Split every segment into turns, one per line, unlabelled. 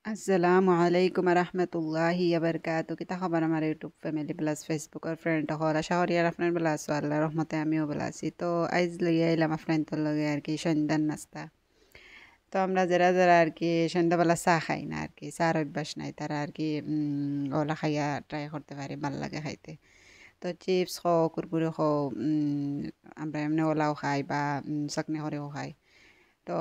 আসসালামু আলাইকুম রহমতুল্লাহি বারকাতু কিতা খবর আমার ইউটিউব ফ্যামিলি প্লাস ফেসবুক আর ফ্রেন্ড হল আশা করি আর আপনার বেলা আছো আল্লাহ রহমতে আমিও বেলা আছি তো আইজ লইয়া এলাম আপনার তোর লগে আর কি সন্ধ্যার নাস্তা তো আমরা যারা যারা আর কি সন্ধ্যাবেলা চাহ খাই না আর কি চার অভ্যাস নাই তারা আর কি ওলা খাইয়া ট্রাই করতে পারে ভাল লাগে খাইতে তো চিপস খাও কুরকুরে খাও আমরা এমনি ওলাও খাই বা চাটনি করেও খাই তো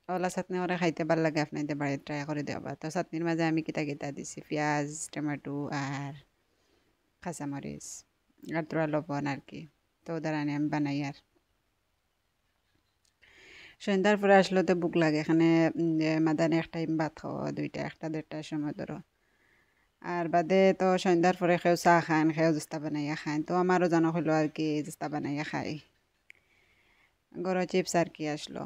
ওলা চাটনি করে খাইতে ভাল লাগে আপনাদের বাড়িতে ট্রাই করে দেওয়া তো চাটনির মাঝে আমি কিতা কিতা দিছি পেঁয়াজ টমেটো আর কাঁচামরিচ আর তোরা লবণ আর কি তো ওদারানি আমি বানাই আর সন্ধ্যার পরে আসলে তো বুক লাগে এখানে মাদানে এক টাইম ভাত খাওয়া দুইটা একটা দেড়টার সময় ধরো আর বাদে তো সন্ধ্যার পরে খেয়েও চাহ খান খেয়েও জুস্তা বানাইয়া খান তো আমারও জানা হলো আর কি জুস্তা বানাইয়া খাই গরম চিপস আর কি আসলো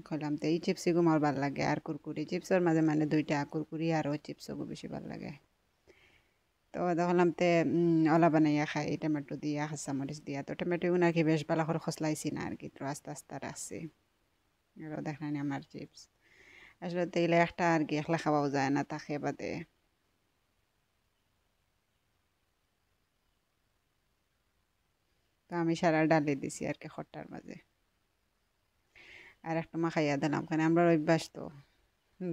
খইলাম তো এই চিপসিগু আমার ভাল লাগে আর কুরকুরি চিপসের মাঝে মানে দুইটা কুরকুরি আর ওই চিপসগু বেশি ভাল লাগে তো দেখলাম তে ওলা বানাইয়া খাই টমেটো দিয়া কাঁচামরিচ দিয়া তো টমেটো নাকি বেশ ভালো করে খসলাইছি না আর কি তো আস্তে আস্তে রাখছি আর দেখানি আমার চিপস আসলে তেলে একটা আর কি একলা খাওয়াও যায় না তাকে বাদে তো আমি সারা ডালে দিছি আর কি খট্টার মাঝে আর একটা মা খাইয়া দিলাম কারণ আমরা অভ্যাস তো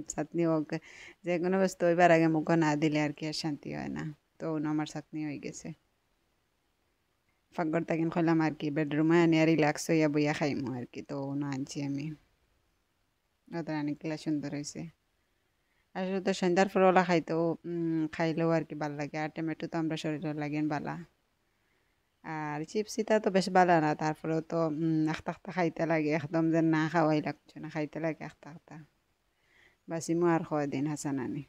চাটনি হোক যে কোনো বস্তু ওইবার আগে মুখ না দিলে আর কি আর শান্তি হয় না তো আমার চাটনি হয়ে গেছে ফাঁকর তাকিন খইলাম আর কি বেডরুমে আনি আর রিল্যাক্স হইয়া বইয়া খাইমু আর কি তো আনছি আমি ওদের অনেকগুলা সুন্দর হয়েছে আসলে তো সন্ধ্যার পর ওলা খাইতেও খাইলেও আর কি ভাল লাগে আর টমেটো তো আমরা শরীরের লাগেন বালা আর চিপসিটা তো বেশ বালা না তারপরেও তো আখতা আখতা খাইতে লাগে একদম যে না খাওয়াই লাগছে না খাইতে লাগে আখতা আখতা বাসিমো আর খাওয়া দিন হাসানানি